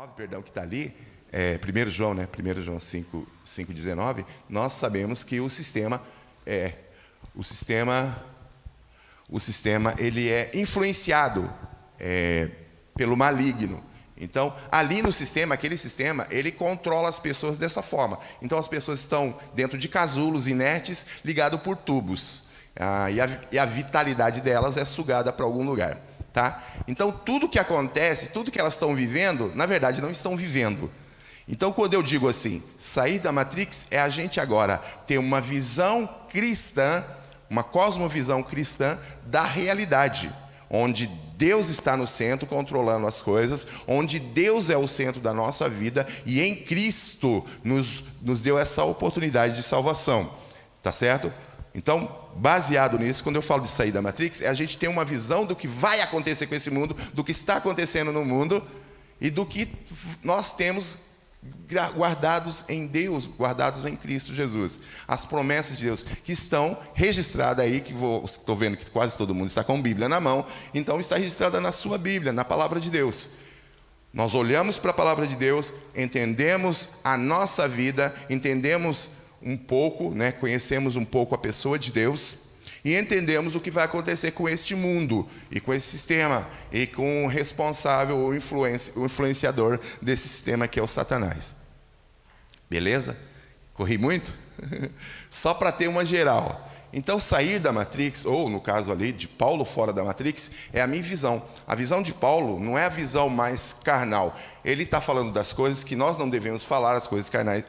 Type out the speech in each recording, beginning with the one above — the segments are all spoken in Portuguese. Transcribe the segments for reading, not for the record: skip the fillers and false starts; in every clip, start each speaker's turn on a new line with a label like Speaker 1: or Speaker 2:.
Speaker 1: perdão, que está ali, 1 João, né? 1 João 5,19, nós sabemos que o sistema ele é influenciado pelo maligno. Então, ali no sistema, aquele sistema, ele controla as pessoas dessa forma. Então, as pessoas estão dentro de casulos inertes, ligados por tubos. E a vitalidade delas é sugada para algum lugar. Tá? Então, tudo que acontece, tudo que elas estão vivendo, na verdade, não estão vivendo. Então, quando eu digo assim, sair da Matrix, é a gente agora ter uma visão cristã, uma cosmovisão cristã da realidade, onde Deus está no centro, controlando as coisas, onde Deus é o centro da nossa vida, e em Cristo nos deu essa oportunidade de salvação. Tá certo? Então, baseado nisso, quando eu falo de sair da Matrix, é a gente ter uma visão do que vai acontecer com esse mundo, do que está acontecendo no mundo, e do que nós temos guardados em Deus, guardados em Cristo Jesus. As promessas de Deus que estão registradas aí, que estou vendo que quase todo mundo está com a Bíblia na mão, então está registrada na sua Bíblia, na Palavra de Deus. Nós olhamos para a Palavra de Deus, entendemos a nossa vida, entendemos um pouco, né, conhecemos um pouco a pessoa de Deus, e entendemos o que vai acontecer com este mundo, e com esse sistema, e com o responsável, o influenciador desse sistema, que é o Satanás. Beleza? Corri muito? Só para ter uma geral. Então, sair da Matrix, ou no caso ali, de Paulo fora da Matrix, é a minha visão. A visão de Paulo não é a visão mais carnal. Ele está falando das coisas que nós não devemos falar, as coisas carnais,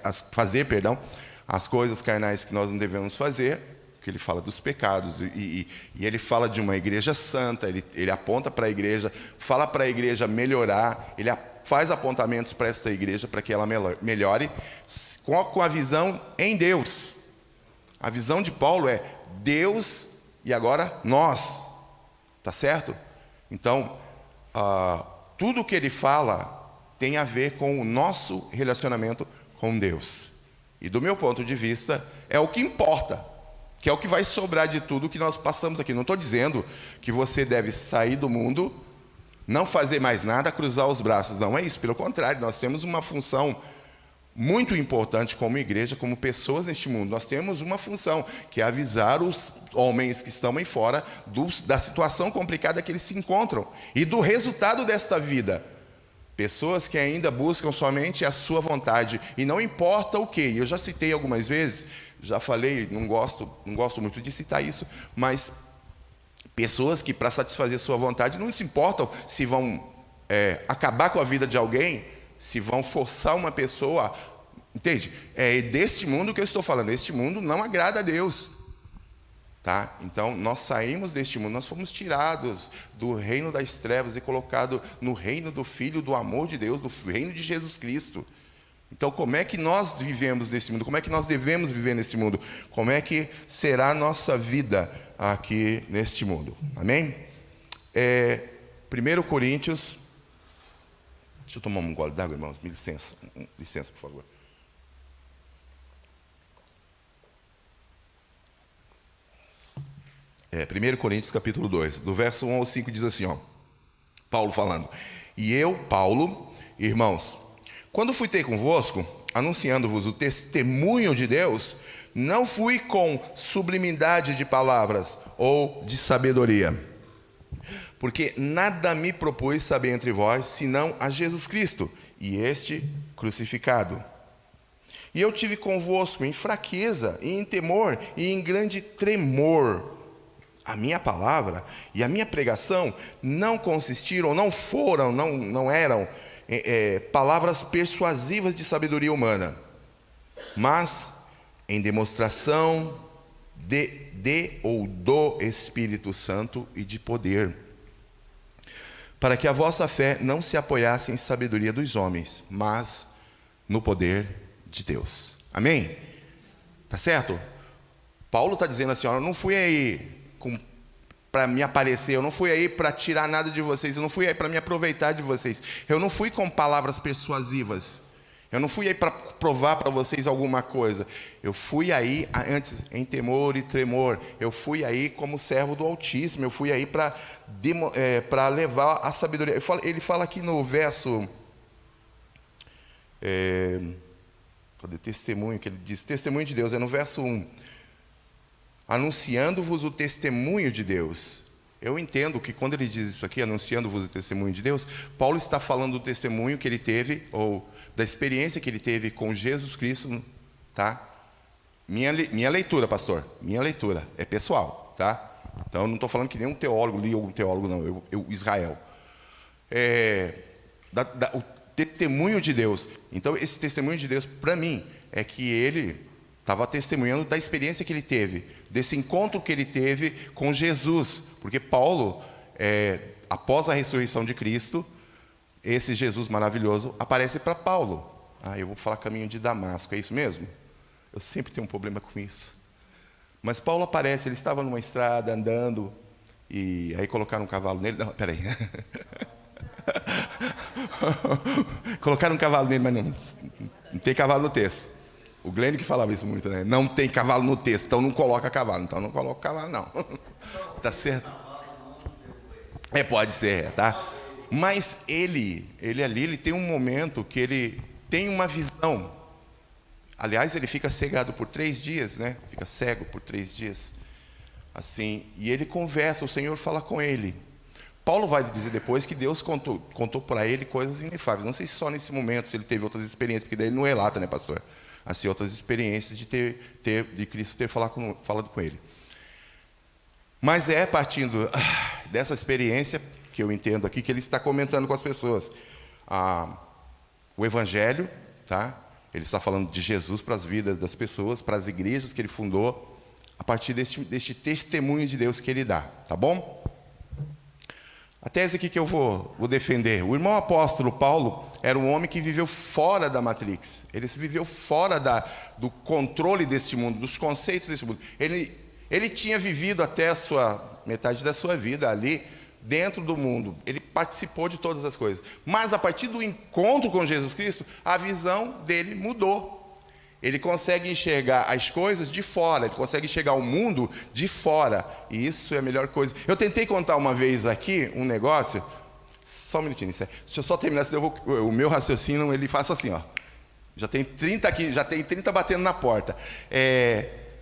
Speaker 1: as coisas carnais que nós não devemos fazer, que ele fala dos pecados, e ele fala de uma igreja santa, ele aponta para a igreja, fala para a igreja melhorar, ele faz apontamentos para esta igreja, para que ela melhore, com a visão em Deus. A visão de Paulo é Deus e agora nós, tá certo? Então, tudo que ele fala tem a ver com o nosso relacionamento com Deus. E do meu ponto de vista, é o que importa, que é o que vai sobrar de tudo que nós passamos aqui. Não estou dizendo que você deve sair do mundo, não fazer mais nada, cruzar os braços. Não é isso, pelo contrário, nós temos uma função muito importante como igreja, como pessoas neste mundo. Nós temos uma função, que é avisar os homens que estão aí fora da situação complicada que eles se encontram e do resultado desta vida. Pessoas que ainda buscam somente a sua vontade, e não importa o que. Eu já citei algumas vezes, já falei, não gosto muito de citar isso, mas pessoas que, para satisfazer sua vontade, não se importam se vão acabar com a vida de alguém, se vão forçar uma pessoa, entende? É deste mundo que eu estou falando. Este mundo não agrada a Deus. Tá? Então, nós saímos deste mundo, nós fomos tirados do reino das trevas e colocados no reino do Filho, do amor de Deus, do reino de Jesus Cristo. Então, como é que nós vivemos nesse mundo? Como é que nós devemos viver nesse mundo? Como é que será a nossa vida aqui neste mundo? Amém? 1 Coríntios... Deixa eu tomar um gole d'água, irmãos. Me licença. Licença, por favor. 1 Coríntios capítulo 2, do verso 1 ao 5, diz assim, Paulo falando: E eu, Paulo, irmãos, quando fui ter convosco, anunciando-vos o testemunho de Deus, não fui com sublimidade de palavras ou de sabedoria, porque nada me propus saber entre vós, senão a Jesus Cristo, e este crucificado. E eu tive convosco em fraqueza, e em temor, e em grande tremor. A minha palavra e a minha pregação não consistiram, não eram palavras persuasivas de sabedoria humana, mas em demonstração ou do Espírito Santo e de poder, para que a vossa fé não se apoiasse em sabedoria dos homens, mas no poder de Deus. Amém? Tá certo? Paulo está dizendo assim, eu não fui aí para me aparecer, eu não fui aí para tirar nada de vocês, eu não fui aí para me aproveitar de vocês, eu não fui com palavras persuasivas, eu não fui aí para provar para vocês alguma coisa, eu fui aí antes em temor e tremor, eu fui aí como servo do Altíssimo, eu fui aí para levar a sabedoria. Ele fala aqui no verso Cadê testemunho? Que ele diz, testemunho de Deus, é no verso 1. Anunciando-vos o testemunho de Deus. Eu entendo que quando ele diz isso aqui, anunciando-vos o testemunho de Deus, Paulo está falando do testemunho que ele teve, ou da experiência que ele teve com Jesus Cristo, tá? Minha leitura, pastor, minha leitura, é pessoal, tá? Então, eu não estou falando que nenhum teólogo, li algum teólogo, não, Israel. O testemunho de Deus. Então, esse testemunho de Deus, para mim, é que ele estava testemunhando da experiência que ele teve, desse encontro que ele teve com Jesus. Porque Paulo, após a ressurreição de Cristo, esse Jesus maravilhoso aparece para Paulo. Eu vou falar caminho de Damasco, é isso mesmo? Eu sempre tenho um problema com isso. Mas Paulo aparece, ele estava numa estrada, andando, e aí colocaram um cavalo nele. Não, peraí. Colocaram um cavalo nele, mas não tem cavalo no texto. O Glênio que falava isso muito, né? Não tem cavalo no texto, então não coloca cavalo. Então não coloca cavalo, não. Tá certo? Pode ser, tá? Mas ele ali, ele tem um momento que ele tem uma visão. Aliás, ele fica cegado por 3 dias, né? Fica cego por 3 dias. Assim, e ele conversa, o Senhor fala com ele. Paulo vai dizer depois que Deus contou para ele coisas inefáveis. Não sei se só nesse momento, se ele teve outras experiências, porque daí ele não relata, né, pastor? Assim, outras experiências de Cristo ter falado com ele. Mas partindo dessa experiência, que eu entendo aqui, que ele está comentando com as pessoas. O Evangelho, tá? Ele está falando de Jesus para as vidas das pessoas, para as igrejas que ele fundou, a partir deste testemunho de Deus que ele dá, tá bom? A tese aqui que eu vou defender. O irmão apóstolo Paulo era um homem que viveu fora da Matrix. Ele viveu fora do controle deste mundo, dos conceitos desse mundo. Ele tinha vivido até metade da sua vida ali, dentro do mundo. Ele participou de todas as coisas. Mas a partir do encontro com Jesus Cristo, a visão dele mudou. Ele consegue enxergar as coisas de fora, ele consegue enxergar o mundo de fora. E isso é a melhor coisa. Eu tentei contar uma vez aqui um negócio. Só um minutinho, deixa eu só terminar, senão o meu raciocínio ele faz assim, ó. Já tem 30 aqui, já tem 30 batendo na porta.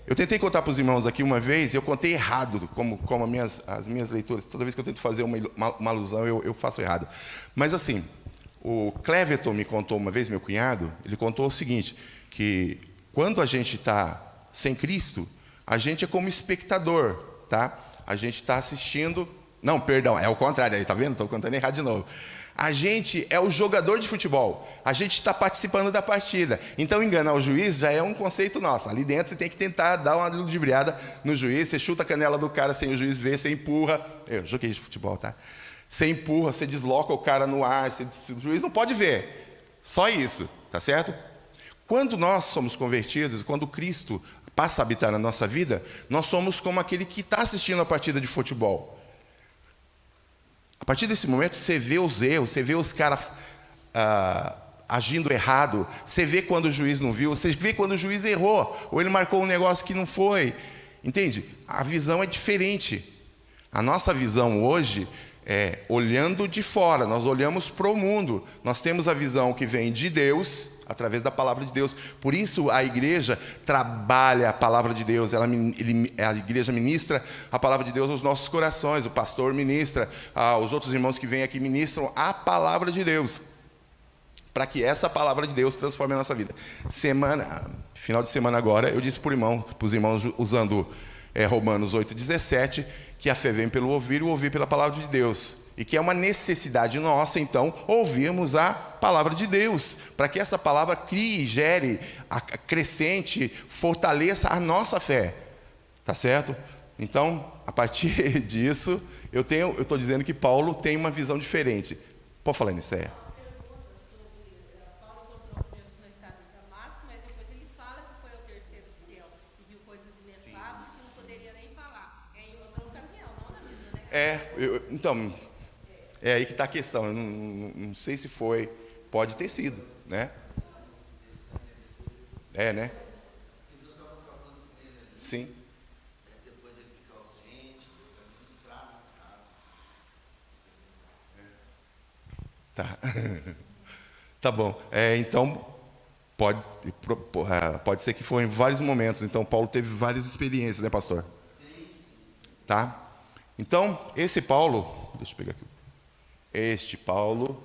Speaker 1: Eu tentei contar para os irmãos aqui uma vez, eu contei errado, como as minhas leituras. Toda vez que eu tento fazer uma alusão, eu faço errado. Mas assim, o Cleverton me contou uma vez, meu cunhado, ele contou o seguinte, que quando a gente está sem Cristo, a gente é como espectador, tá? A gente está assistindo... Não, perdão, é o contrário, aí, tá vendo? Estou contando errado de novo. A gente é o jogador de futebol, a gente está participando da partida. Então, enganar o juiz já é um conceito nosso. Ali dentro você tem que tentar dar uma ludibriada no juiz, você chuta a canela do cara sem o juiz ver, você empurra. Eu joguei de futebol, tá? Você empurra, você desloca o cara no ar, o juiz não pode ver. Só isso, tá certo? Quando nós somos convertidos, quando Cristo passa a habitar na nossa vida, nós somos como aquele que está assistindo a partida de futebol. A partir desse momento, você vê os erros, você vê os caras agindo errado, você vê quando o juiz não viu, você vê quando o juiz errou, ou ele marcou um negócio que não foi. Entende? A visão é diferente. A nossa visão hoje é olhando de fora, nós olhamos para o mundo. Nós temos a visão que vem de Deus, através da palavra de Deus. Por isso a igreja trabalha a palavra de Deus, a igreja ministra a palavra de Deus aos nossos corações, o pastor ministra, os outros irmãos que vêm aqui ministram a palavra de Deus, para que essa palavra de Deus transforme a nossa vida. Final de semana agora, eu disse para os irmãos, usando Romanos 8,17, que a fé vem pelo ouvir e o ouvir pela palavra de Deus. E que é uma necessidade nossa, então, ouvirmos a palavra de Deus, para que essa palavra crie, gere, acrescente, fortaleça a nossa fé. Tá certo? Então, a partir disso, eu estou dizendo que Paulo tem uma visão diferente. Pode falar nisso,
Speaker 2: Paulo encontrou Deus no estado de Damasco, mas depois ele fala que foi ao terceiro céu e viu coisas inefáveis que não poderia nem falar. É em outra ocasião, não na mesma, né?
Speaker 1: Então... É aí que está a questão. Eu não sei se foi, pode ter sido, né? Né? Sim.
Speaker 3: Depois ele fica ausente, depois administrar a casa.
Speaker 1: Tá. Tá bom. Então, pode ser que foi em vários momentos. Então, Paulo teve várias experiências, né, pastor? Tá? Então, esse Paulo, deixa eu pegar aqui. Este Paulo,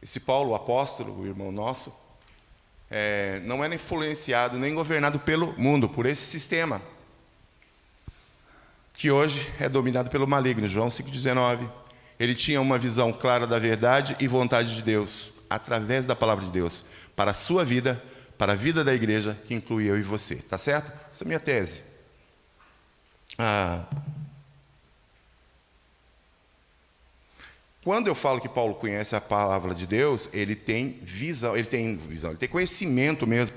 Speaker 1: esse Paulo, o apóstolo, o irmão nosso, não era influenciado nem governado pelo mundo, por esse sistema, que hoje é dominado pelo maligno. João 5,19. Ele tinha uma visão clara da verdade e vontade de Deus, através da palavra de Deus, para a sua vida, para a vida da igreja, que inclui eu e você. Tá certo? Essa é a minha tese. Quando eu falo que Paulo conhece a palavra de Deus, ele tem visão, ele tem conhecimento mesmo,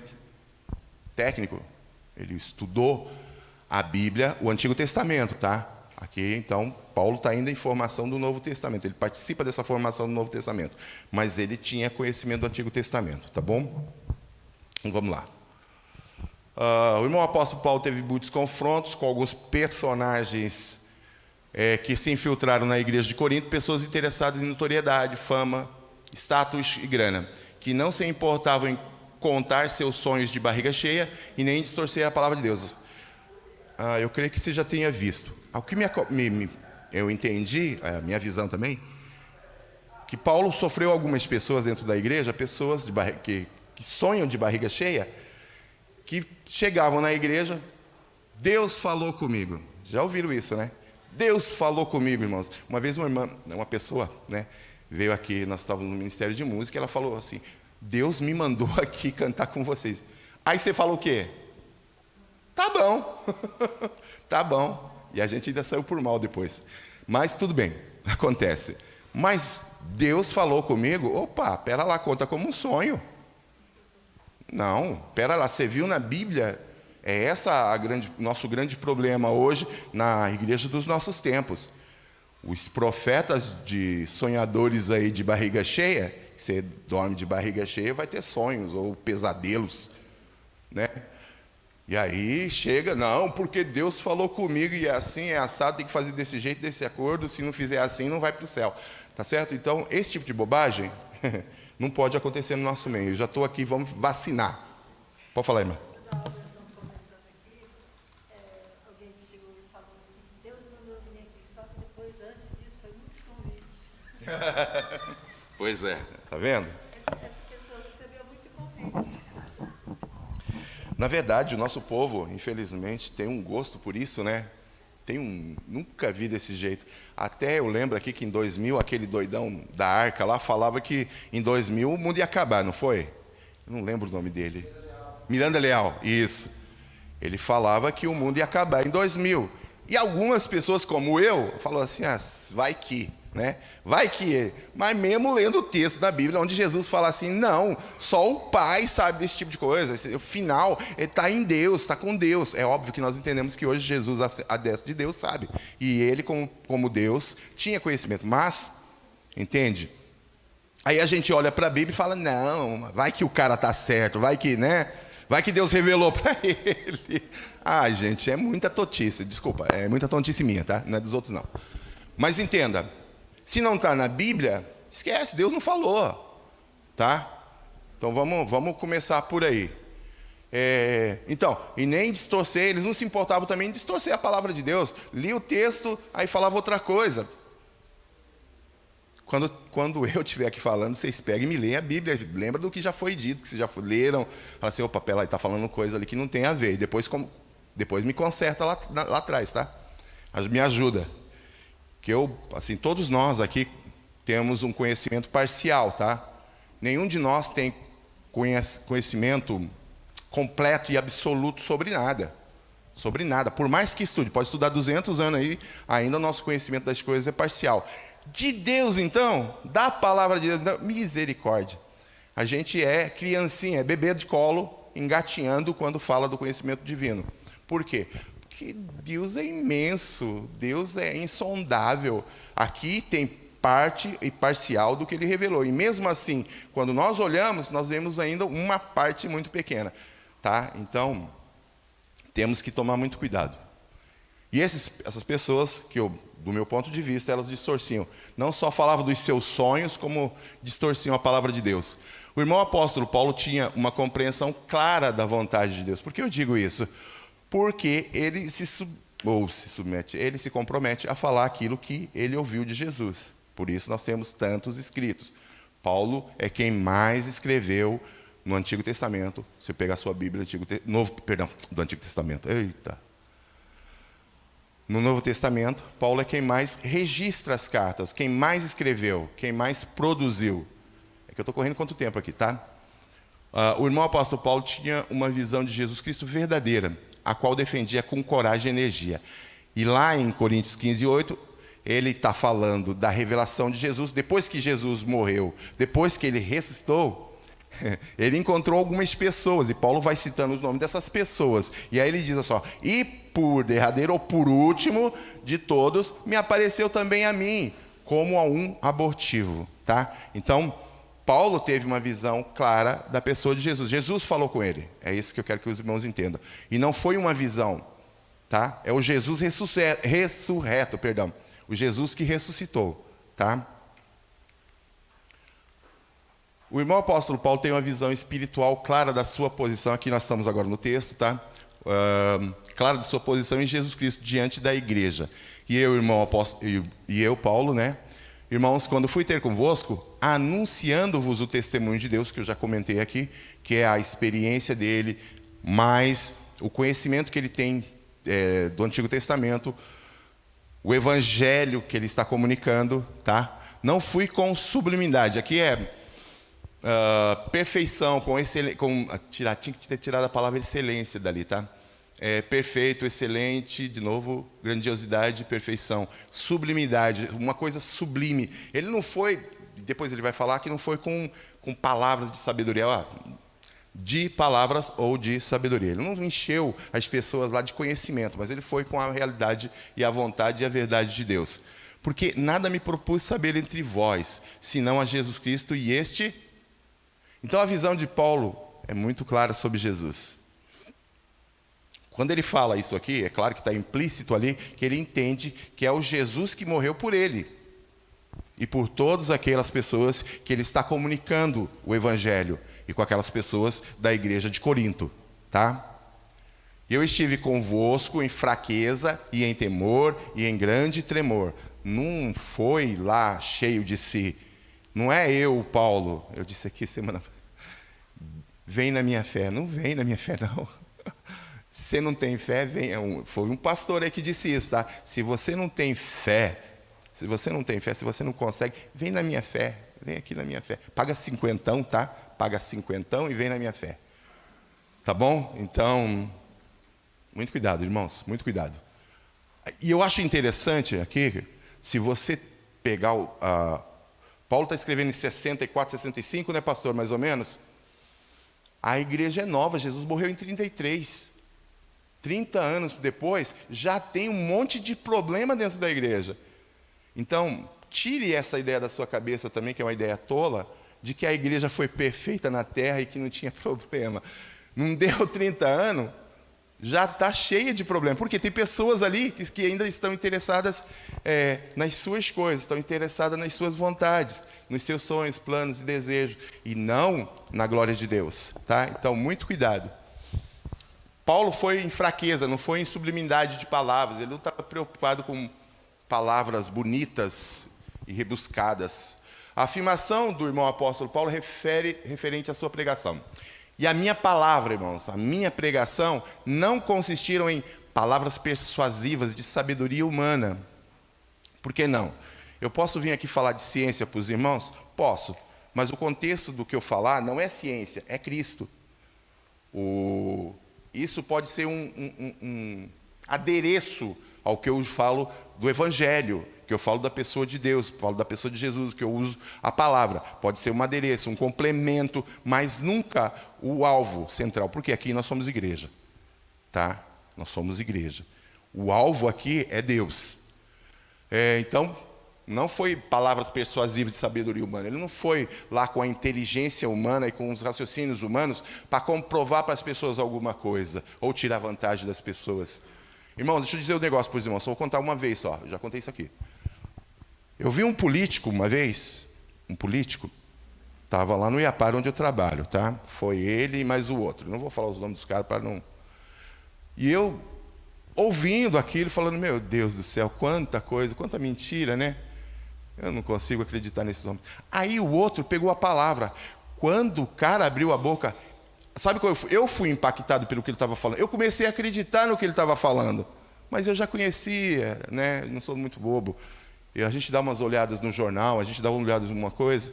Speaker 1: técnico. Ele estudou a Bíblia, o Antigo Testamento, tá? Aqui, então, Paulo está indo em formação do Novo Testamento. Ele participa dessa formação do Novo Testamento. Mas ele tinha conhecimento do Antigo Testamento, tá bom? Então, vamos lá. O irmão apóstolo Paulo teve muitos confrontos com alguns personagens que se infiltraram na igreja de Corinto, pessoas interessadas em notoriedade, fama, status e grana, que não se importavam em contar seus sonhos de barriga cheia e nem distorcer a palavra de Deus. Eu creio que você já tenha visto. O que eu entendi, a minha visão também, que Paulo sofreu algumas pessoas dentro da igreja, pessoas que sonham de barriga cheia, que chegavam na igreja, Deus falou comigo. Já ouviram isso, né? Deus falou comigo, irmãos. Uma vez uma pessoa, né, veio aqui, nós estávamos no Ministério de Música, e ela falou assim, Deus me mandou aqui cantar com vocês. Aí você fala o quê? Tá bom. Tá bom. E a gente ainda saiu por mal depois. Mas tudo bem, acontece. Mas Deus falou comigo, opa, pera lá, conta como um sonho. Não, pera lá, você viu na Bíblia? Essa nosso grande problema hoje na igreja dos nossos tempos. Os profetas de sonhadores aí de barriga cheia, você dorme de barriga cheia, vai ter sonhos ou pesadelos, né? E aí chega, não, porque Deus falou comigo e é assim, é assado, tem que fazer desse jeito, desse acordo, se não fizer assim, não vai para o céu. Tá certo? Então, esse tipo de bobagem não pode acontecer no nosso meio. Eu já estou aqui, vamos vacinar. Pode falar, irmã.
Speaker 4: Alguém que chegou e falou assim, Deus mandou vir aqui, só que depois, antes disso, foi muitos convites.
Speaker 1: Pois é, tá vendo?
Speaker 4: Essa pessoa recebeu muito convite.
Speaker 1: Na verdade, o nosso povo, infelizmente, tem um gosto por isso, né? Nunca vi desse jeito. Até eu lembro aqui que em 2000, aquele doidão da Arca lá falava que em 2000 o mundo ia acabar, não foi? Eu não lembro o nome dele. Miranda Leal, isso. Ele falava que o mundo ia acabar em 2000. E algumas pessoas como eu, falaram assim, vai que, né? Vai que. Mas mesmo lendo o texto da Bíblia, onde Jesus fala assim, não, só o Pai sabe desse tipo de coisa. O final está em Deus, está com Deus. É óbvio que nós entendemos que hoje Jesus, a destra de Deus, sabe. E ele, como Deus, tinha conhecimento. Mas, entende? Aí a gente olha para a Bíblia e fala, não, vai que o cara está certo, vai que, né? Vai que Deus revelou para ele. Gente, é muita totice, desculpa, é muita tontice minha, tá? Não é dos outros, não. Mas entenda, se não está na Bíblia, esquece, Deus não falou, tá? Então vamos começar por aí. Então, e nem distorcer, eles não se importavam também em distorcer a palavra de Deus. Lia o texto, aí falava outra coisa. Quando eu estiver aqui falando, vocês pegam e me leem a Bíblia, lembra do que já foi dito, que vocês já leram, fala assim, opa, pera lá, está falando coisa ali que não tem a ver, e depois me conserta lá atrás, tá? Me ajuda. Que todos nós aqui temos um conhecimento parcial, tá? Nenhum de nós tem conhecimento completo e absoluto sobre nada. Sobre nada. Por mais que estude, pode estudar 200 anos aí, ainda o nosso conhecimento das coisas é parcial. De Deus, então, da palavra de Deus, então, misericórdia. A gente é criancinha, é bebê de colo, engatinhando quando fala do conhecimento divino. Por quê? Porque Deus é imenso, Deus é insondável. Aqui tem parte e parcial do que Ele revelou. E mesmo assim, quando nós olhamos, nós vemos ainda uma parte muito pequena. Tá? Então, temos que tomar muito cuidado. E essas pessoas, do meu ponto de vista, elas distorciam. Não só falavam dos seus sonhos, como distorciam a palavra de Deus. O irmão apóstolo Paulo tinha uma compreensão clara da vontade de Deus. Por que eu digo isso? Porque ele ele se compromete a falar aquilo que ele ouviu de Jesus. Por isso nós temos tantos escritos. Paulo é quem mais escreveu no Antigo Testamento. Se eu pegar a sua Bíblia, do Antigo Testamento. Eita! No Novo Testamento, Paulo é quem mais registra as cartas, quem mais escreveu, quem mais produziu. É que eu estou correndo quanto tempo aqui, tá? O irmão apóstolo Paulo tinha uma visão de Jesus Cristo verdadeira, a qual defendia com coragem e energia. E lá em Coríntios 15:8, ele está falando da revelação de Jesus. Depois que Jesus morreu, depois que ele ressuscitou, ele encontrou algumas pessoas, e Paulo vai citando os nomes dessas pessoas. E aí ele diz assim, e por derradeiro ou por último de todos, me apareceu também a mim, como a um abortivo. Tá? Então, Paulo teve uma visão clara da pessoa de Jesus. Jesus falou com ele. É isso que eu quero que os irmãos entendam. E não foi uma visão. Tá? É o Jesus ressurreto. O Jesus que ressuscitou. Tá? O irmão apóstolo Paulo tem uma visão espiritual clara da sua posição. Aqui nós estamos agora no texto, tá? Clara da sua posição em Jesus Cristo diante da igreja. E eu, irmão apóstolo, e eu, Paulo, né? Irmãos, quando fui ter convosco, anunciando-vos o testemunho de Deus, que eu já comentei aqui, que é a experiência dele, mais o conhecimento que ele tem do Antigo Testamento, o evangelho que ele está comunicando, tá? Não fui com sublimidade. Aqui perfeição, tinha que ter tirado a palavra excelência dali, tá? Perfeito, excelente, de novo, grandiosidade, perfeição, sublimidade, uma coisa sublime. Ele não foi, depois ele vai falar que não foi com palavras de sabedoria, de palavras ou de sabedoria. Ele não encheu as pessoas lá de conhecimento, mas ele foi com a realidade e a vontade e a verdade de Deus. Porque nada me propus saber entre vós, senão a Jesus Cristo e este. Então a visão de Paulo é muito clara sobre Jesus. Quando ele fala isso aqui, é claro que está implícito ali, que ele entende que é o Jesus que morreu por ele. E por todas aquelas pessoas que ele está comunicando o Evangelho. E com aquelas pessoas da igreja de Corinto. Tá? Eu estive convosco em fraqueza e em temor e em grande tremor. Não foi lá cheio de si. Não é eu, Paulo. Eu disse aqui semana. Vem na minha fé. Não vem na minha fé, não. Se você não tem fé, vem. Foi um pastor aí que disse isso, tá? Se você não tem fé, se você não consegue, vem na minha fé. Vem aqui na minha fé. Paga 50, tá? Paga 50 e vem na minha fé. Tá bom? Então, muito cuidado, irmãos. Muito cuidado. E eu acho interessante aqui, se você pegar Paulo está escrevendo em 64, 65, né, pastor? Mais ou menos. A igreja é nova. Jesus morreu em 33. 30 anos depois, já tem um monte de problema dentro da igreja. Então, tire essa ideia da sua cabeça também, que é uma ideia tola, de que a igreja foi perfeita na terra e que não tinha problema. Não deu 30 anos, já está cheia de problemas. Porque tem pessoas ali que ainda estão interessadas nas suas coisas, estão interessadas nas suas vontades, nos seus sonhos, planos e desejos, e não na glória de Deus. Tá? Então, muito cuidado. Paulo foi em fraqueza, não foi em sublimidade de palavras. Ele não estava preocupado com palavras bonitas e rebuscadas. A afirmação do irmão apóstolo Paulo referente à sua pregação. E a minha palavra, irmãos, a minha pregação não consistiram em palavras persuasivas de sabedoria humana. Por que não? Eu posso vir aqui falar de ciência para os irmãos? Posso. Mas o contexto do que eu falar não é ciência, é Cristo. Isso pode ser um adereço ao que eu falo do Evangelho, que eu falo da pessoa de Deus, falo da pessoa de Jesus, que eu uso a palavra. Pode ser um adereço, um complemento, mas nunca o alvo central, porque aqui nós somos igreja. Tá? Nós somos igreja. O alvo aqui é Deus. Então, não foi palavras persuasivas de sabedoria humana. Ele não foi lá com a inteligência humana e com os raciocínios humanos para comprovar para as pessoas alguma coisa ou tirar vantagem das pessoas. Irmão, deixa eu dizer um negócio para os irmãos, só vou contar uma vez só, eu já contei isso aqui. Eu vi um político uma vez, estava lá no Iapar onde eu trabalho, tá? Foi ele e mais o outro, não vou falar os nomes dos caras para não... E eu, ouvindo aquilo, falando, meu Deus do céu, quanta coisa, quanta mentira, né? Eu não consigo acreditar nesses homens. Aí o outro pegou a palavra. Quando o cara abriu a boca, sabe qual eu fui impactado pelo que ele estava falando. Eu comecei a acreditar no que ele estava falando. Mas eu já conhecia, né? Não sou muito bobo. E a gente dá umas olhadas no jornal, a gente dá uma olhada em alguma coisa.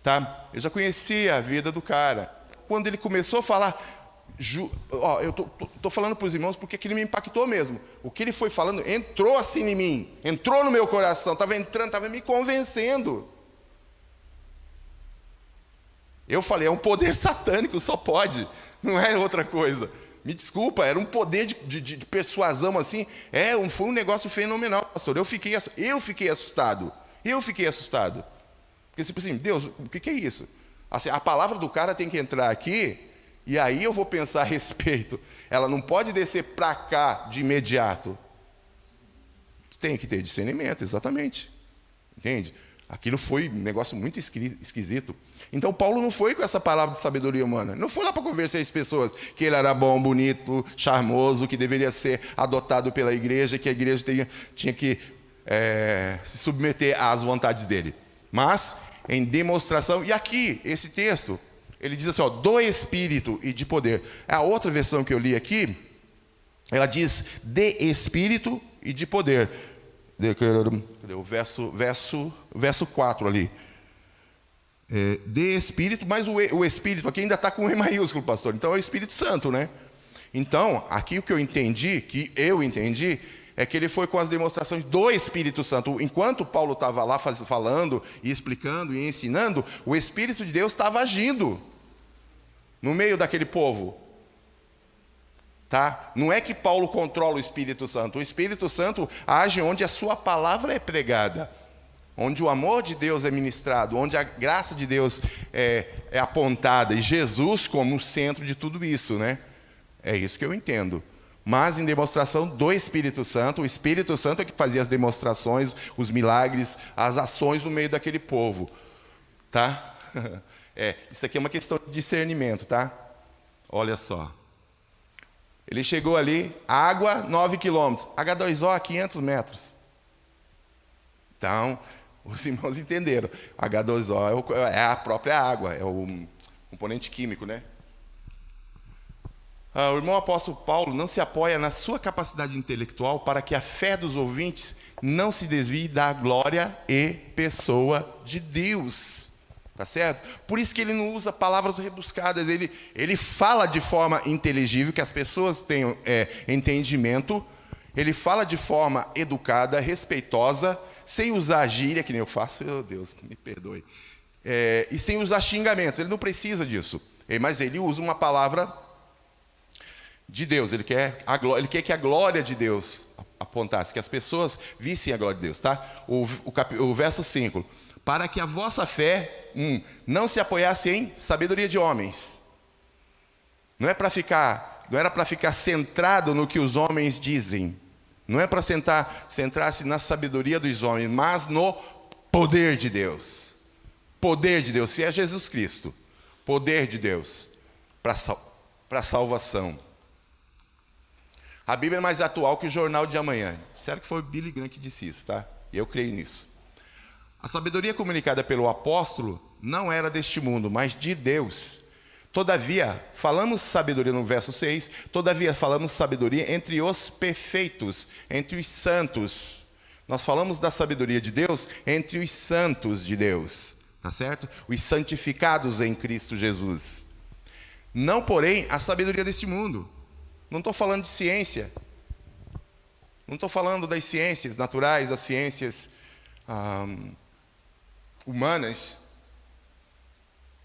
Speaker 1: Tá? Eu já conhecia a vida do cara. Quando ele começou a falar... eu estou falando para os irmãos porque aquilo me impactou mesmo. O que ele foi falando entrou assim em mim, entrou no meu coração, estava entrando, estava me convencendo. Eu falei, é um poder satânico, só pode, não é outra coisa. Me desculpa, era um poder de persuasão assim, foi um negócio fenomenal, pastor. Eu fiquei assustado. Porque tipo assim, Deus, o que é isso? Assim, a palavra do cara tem que entrar aqui. E aí eu vou pensar a respeito. Ela não pode descer para cá de imediato. Tem que ter discernimento, exatamente. Entende? Aquilo foi um negócio muito esquisito. Então Paulo não foi com essa palavra de sabedoria humana. Não foi lá para convencer as pessoas que ele era bom, bonito, charmoso, que deveria ser adotado pela igreja, que a igreja tinha que se submeter às vontades dele. Mas, em demonstração, e aqui, esse texto... Ele diz assim, do Espírito e de poder. A outra versão que eu li aqui, ela diz de Espírito e de poder. Cadê o verso 4 ali. De Espírito, mas o Espírito aqui ainda está com E maiúsculo, pastor. Então é o Espírito Santo, né? Então, aqui o que eu entendi, é que ele foi com as demonstrações do Espírito Santo. Enquanto Paulo estava lá falando e explicando e ensinando, o Espírito de Deus estava agindo no meio daquele povo. Tá? Não é que Paulo controla o Espírito Santo. O Espírito Santo age onde a sua palavra é pregada, onde o amor de Deus é ministrado, onde a graça de Deus é apontada, e Jesus como o centro de tudo isso, né? É isso que eu entendo. Mas em demonstração do Espírito Santo, o Espírito Santo é que fazia as demonstrações, os milagres, as ações no meio daquele povo. Tá? Isso aqui é uma questão de discernimento, tá? Olha só. Ele chegou ali, água 9 quilômetros, H2O a 500 metros. Então, os irmãos entenderam. H2O é a própria água, é o componente químico, né? O irmão apóstolo Paulo não se apoia na sua capacidade intelectual para que a fé dos ouvintes não se desvie da glória e pessoa de Deus. Tá certo? Por isso que ele não usa palavras rebuscadas, ele fala de forma inteligível, que as pessoas tenham entendimento, ele fala de forma educada, respeitosa, sem usar gíria, que nem eu faço, meu Deus, me perdoe, e sem usar xingamentos, ele não precisa disso, mas ele usa uma palavra de Deus, ele quer que a glória de Deus apontasse, que as pessoas vissem a glória de Deus, tá? O verso 5, para que a vossa fé, não se apoiasse em sabedoria de homens. Não era para ficar centrado no que os homens dizem, não é para centrar-se na sabedoria dos homens, mas no poder de Deus. Poder de Deus, se é Jesus Cristo, poder de Deus para a salvação. A Bíblia é mais atual que o jornal de amanhã. Disseram que foi o Billy Graham que disse isso, tá? E eu creio nisso. A sabedoria comunicada pelo apóstolo não era deste mundo, mas de Deus. Todavia, falamos sabedoria no verso 6, todavia falamos sabedoria entre os perfeitos, entre os santos. Nós falamos da sabedoria de Deus entre os santos de Deus, tá certo? Os santificados em Cristo Jesus. Não, porém, a sabedoria deste mundo. Não estou falando de ciência. Não estou falando das ciências naturais, das ciências humanas,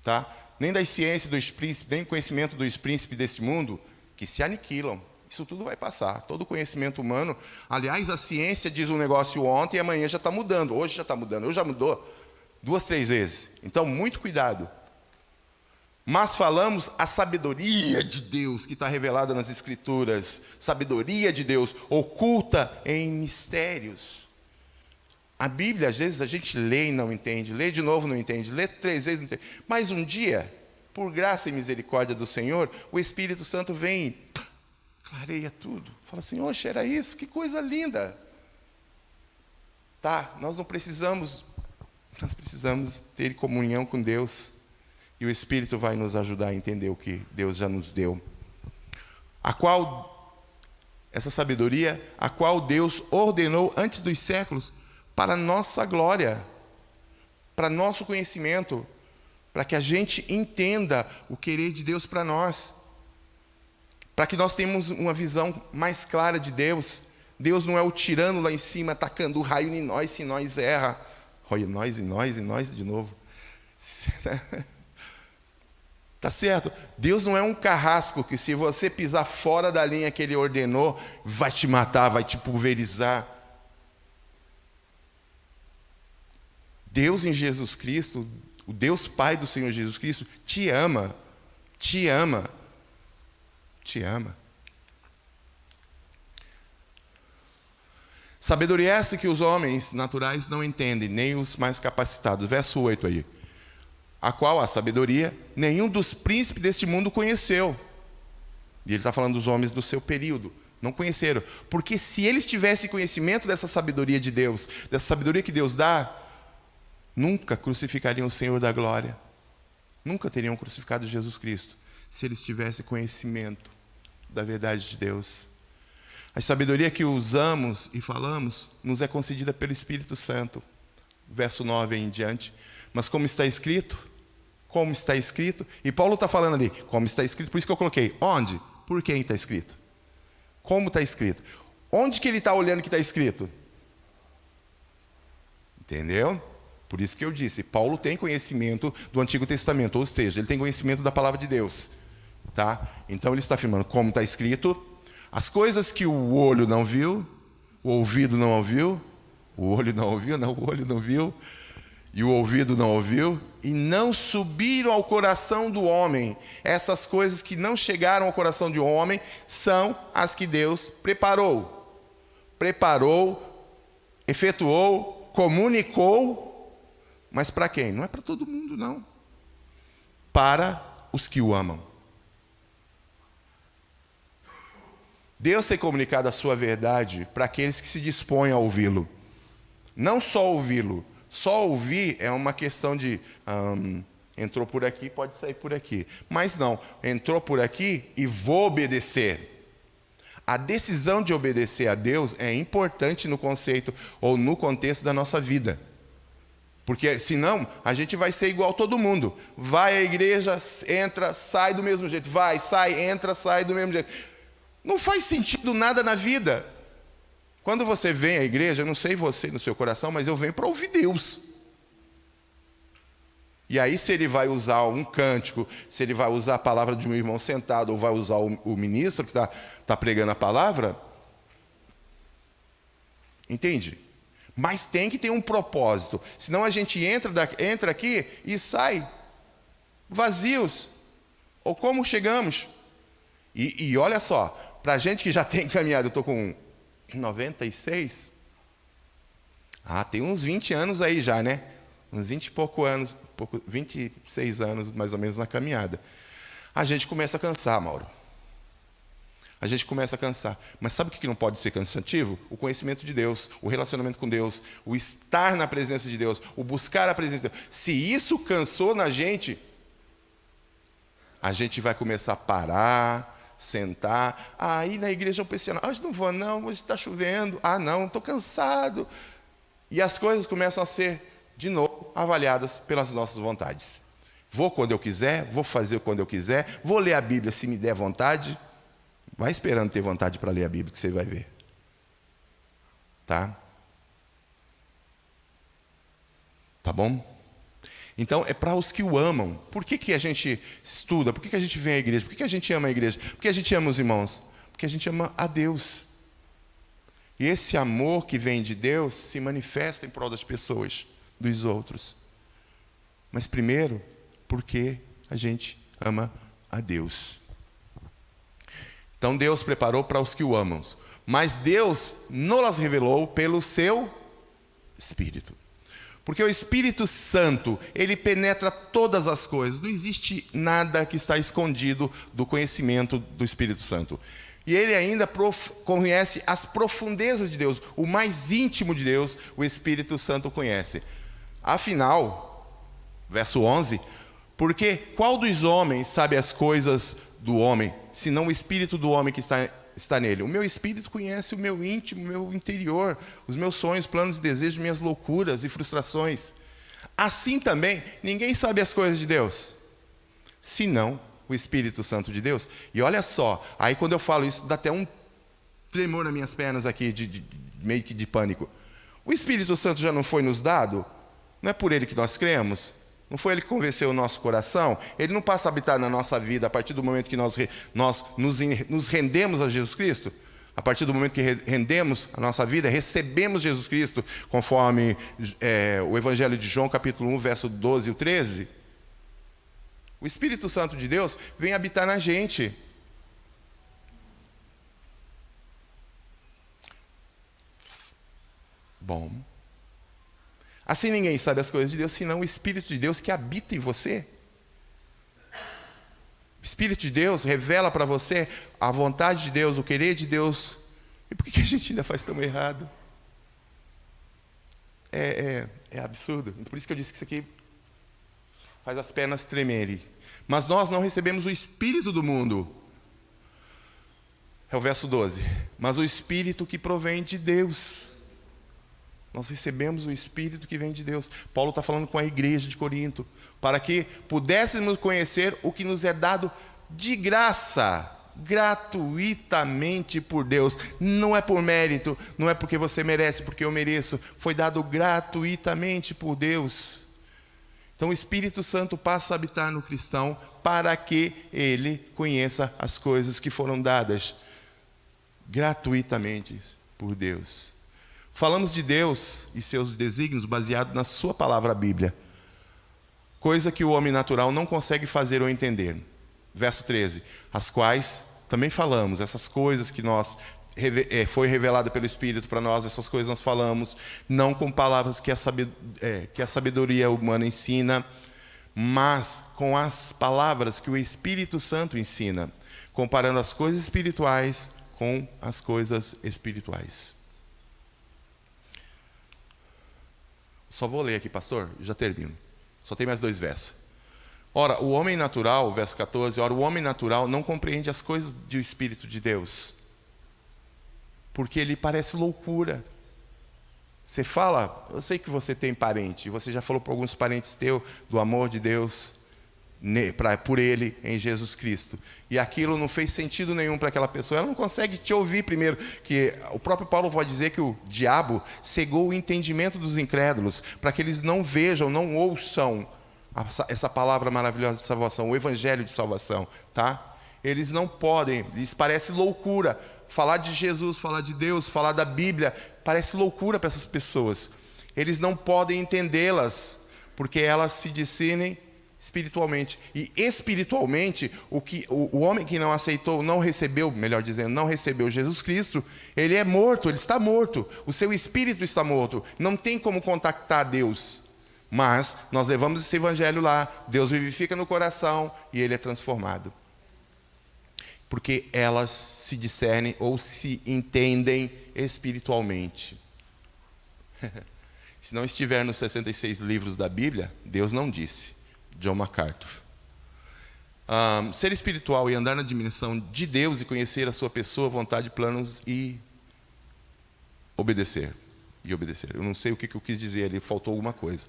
Speaker 1: tá? Nem das ciências dos príncipes, nem do conhecimento dos príncipes desse mundo, que se aniquilam. Isso tudo vai passar. Todo conhecimento humano. Aliás, a ciência diz um negócio ontem e amanhã já está mudando. Hoje já está mudando. Hoje já mudou 2, 3 vezes. Então, muito cuidado. mas falamos a sabedoria de Deus que está revelada nas Escrituras, sabedoria de Deus oculta em mistérios. A Bíblia, às vezes, a gente lê e não entende, lê de novo não entende, lê 3 vezes não entende, mas um dia, por graça e misericórdia do Senhor, o Espírito Santo vem e clareia tudo. Fala assim, oxe, era isso, que coisa linda. Tá, nós precisamos ter comunhão com Deus, e o Espírito vai nos ajudar a entender o que Deus já nos deu. Essa sabedoria, a qual Deus ordenou antes dos séculos, para nossa glória, para nosso conhecimento, para que a gente entenda o querer de Deus para nós, para que nós tenhamos uma visão mais clara de Deus. Deus não é o tirano lá em cima, atacando o raio em nós, se nós erra. Olha, nós de novo. Tá certo? Deus não é um carrasco que, se você pisar fora da linha que Ele ordenou, vai te matar, vai te pulverizar. Deus em Jesus Cristo, o Deus Pai do Senhor Jesus Cristo, te ama, te ama, te ama. Sabedoria essa que os homens naturais não entendem, nem os mais capacitados. Verso 8 aí. A qual a sabedoria nenhum dos príncipes deste mundo conheceu. E ele está falando dos homens do seu período. Não conheceram. Porque se eles tivessem conhecimento dessa sabedoria de Deus, dessa sabedoria que Deus dá, nunca crucificariam o Senhor da glória. Nunca teriam crucificado Jesus Cristo, se eles tivessem conhecimento da verdade de Deus. A sabedoria que usamos e falamos nos é concedida pelo Espírito Santo. Verso 9 aí em diante. Mas como está escrito, e Paulo está falando ali, como está escrito, por isso que eu coloquei, onde? Por quem está escrito? Como está escrito? Onde que ele está olhando que está escrito? Entendeu? Por isso que eu disse, Paulo tem conhecimento do Antigo Testamento, ou seja, ele tem conhecimento da palavra de Deus. Tá? Então ele está afirmando, como está escrito, as coisas que o olho não viu, o ouvido não ouviu, o olho não viu, e o ouvido não ouviu, e não subiram ao coração do homem. Essas coisas que não chegaram ao coração de um homem, são as que Deus preparou, efetuou, comunicou. Mas para quem? Não é para todo mundo, não. Para os que o amam. Deus tem comunicado a sua verdade para aqueles que se dispõem a ouvi-lo. Não só ouvi-lo. Só ouvir é uma questão de... entrou por aqui, pode sair por aqui. Mas não, entrou por aqui e vou obedecer. A decisão de obedecer a Deus é importante no conceito ou no contexto da nossa vida. Porque senão a gente vai ser igual todo mundo. Vai à igreja, entra, sai do mesmo jeito. Vai, sai, entra, sai do mesmo jeito. Não faz sentido nada na vida. Quando você vem à igreja, eu não sei você no seu coração, mas eu venho para ouvir Deus. E aí, se ele vai usar um cântico, se ele vai usar a palavra de um irmão sentado, ou vai usar o ministro que está pregando a palavra, entende? Mas tem que ter um propósito. Senão a gente entra aqui e sai vazios. Ou como chegamos? E olha só, para a gente que já tem caminhado, eu estou com 96. Tem uns 20 anos aí já, né? Uns 20 e pouco anos, 26 anos mais ou menos na caminhada. A gente começa a cansar, Mauro. A gente começa a cansar. Mas sabe o que não pode ser cansativo? O conhecimento de Deus, o relacionamento com Deus, o estar na presença de Deus, o buscar a presença de Deus. Se isso cansou na gente, a gente vai começar a parar, sentar. Aí na igreja eu pensei, hoje não vou não, hoje está chovendo. Não, estou cansado. E as coisas começam a ser, de novo, avaliadas pelas nossas vontades. Vou quando eu quiser, vou fazer quando eu quiser, vou ler a Bíblia se me der vontade. Vai esperando ter vontade para ler a Bíblia, que você vai ver. Tá? Tá bom? Então, é para os que o amam. Por que a gente estuda? Por que a gente vem à igreja? Por que a gente ama a igreja? Por que a gente ama os irmãos? Porque a gente ama a Deus. E esse amor que vem de Deus se manifesta em prol das pessoas, dos outros. Mas primeiro, porque a gente ama a Deus. Então Deus preparou para os que o amam, mas Deus nos revelou pelo seu Espírito. Porque o Espírito Santo, ele penetra todas as coisas. Não existe nada que está escondido do conhecimento do Espírito Santo. E ele ainda conhece as profundezas de Deus, o mais íntimo de Deus, o Espírito Santo conhece. Afinal, verso 11, porque qual dos homens sabe as coisas do homem, senão o Espírito do homem que está nele? O meu Espírito conhece o meu íntimo, o meu interior, os meus sonhos, planos e desejos, minhas loucuras e frustrações. Assim também, ninguém sabe as coisas de Deus, senão o Espírito Santo de Deus. E olha só, aí quando eu falo isso, dá até um tremor nas minhas pernas aqui, meio que de pânico. O Espírito Santo já não foi nos dado? Não é por ele que nós cremos? Não foi ele que convenceu o nosso coração? Ele não passa a habitar na nossa vida a partir do momento que nós nos rendemos a Jesus Cristo? A partir do momento que rendemos a nossa vida, recebemos Jesus Cristo, conforme o Evangelho de João, capítulo 1, verso 12 e 13? O Espírito Santo de Deus vem habitar na gente. Bom. Assim ninguém sabe as coisas de Deus, senão o Espírito de Deus que habita em você. O Espírito de Deus revela para você a vontade de Deus, o querer de Deus. E por que a gente ainda faz tão errado? É absurdo. Por isso que eu disse que isso aqui faz as pernas tremerem. Mas nós não recebemos o Espírito do mundo. É o verso 12. Mas o Espírito que provém de Deus. Nós recebemos o Espírito que vem de Deus. Paulo está falando com a igreja de Corinto, para que pudéssemos conhecer o que nos é dado de graça, gratuitamente por Deus. Não é por mérito, não é porque você merece, porque eu mereço. Foi dado gratuitamente por Deus. Então o Espírito Santo passa a habitar no cristão para que ele conheça as coisas que foram dadas gratuitamente por Deus. Falamos de Deus e seus desígnios baseado na sua palavra, a Bíblia. Coisa que o homem natural não consegue fazer ou entender. Verso 13. As quais também falamos, essas coisas que foi revelada pelo Espírito para nós, essas coisas nós falamos, não com palavras que a sabedoria humana ensina, mas com as palavras que o Espírito Santo ensina, comparando as coisas espirituais com as coisas espirituais. Só vou ler aqui, pastor, já termino. Só tem mais 2 versos. Ora, o homem natural, verso 14, ora, o homem natural não compreende as coisas do Espírito de Deus, porque ele parece loucura. Você fala, eu sei que você tem parente, você já falou para alguns parentes teus do amor de Deus por ele em Jesus Cristo, e aquilo não fez sentido nenhum para aquela pessoa, ela não consegue te ouvir primeiro, que o próprio Paulo vai dizer que o diabo cegou o entendimento dos incrédulos, para que eles não vejam, não ouçam essa palavra maravilhosa de salvação, o evangelho de salvação, tá? Eles não podem, lhes parece loucura, falar de Jesus, falar de Deus, falar da Bíblia, parece loucura para essas pessoas, eles não podem entendê-las, porque elas se discernem espiritualmente, e espiritualmente o homem que não aceitou, não recebeu, melhor dizendo, não recebeu Jesus Cristo, ele é morto, ele está morto, o seu espírito está morto, não tem como contactar Deus, mas nós levamos esse evangelho lá, Deus vivifica no coração e ele é transformado, porque elas se discernem ou se entendem espiritualmente. Se não estiver nos 66 livros da Bíblia, Deus não disse. John MacArthur. Ser espiritual e andar na dimensão de Deus e conhecer a sua pessoa, vontade, planos e obedecer. Eu não sei o que eu quis dizer ali, faltou alguma coisa.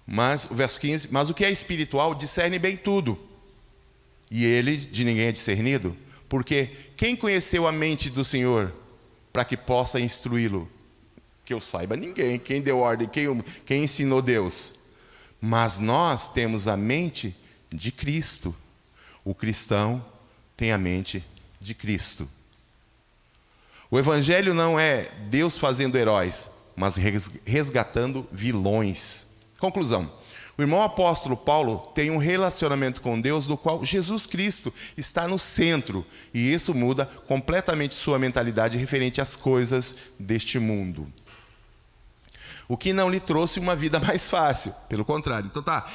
Speaker 1: Mas o verso 15, mas o que é espiritual discerne bem tudo, e ele de ninguém é discernido, porque quem conheceu a mente do Senhor para que possa instruí-lo? Que eu saiba, ninguém. Quem deu ordem, quem ensinou Deus? Mas nós temos a mente de Cristo. O cristão tem a mente de Cristo. O evangelho não é Deus fazendo heróis, mas resgatando vilões. Conclusão. O irmão apóstolo Paulo tem um relacionamento com Deus do qual Jesus Cristo está no centro. E isso muda completamente sua mentalidade referente às coisas deste mundo. O que não lhe trouxe uma vida mais fácil, pelo contrário. Então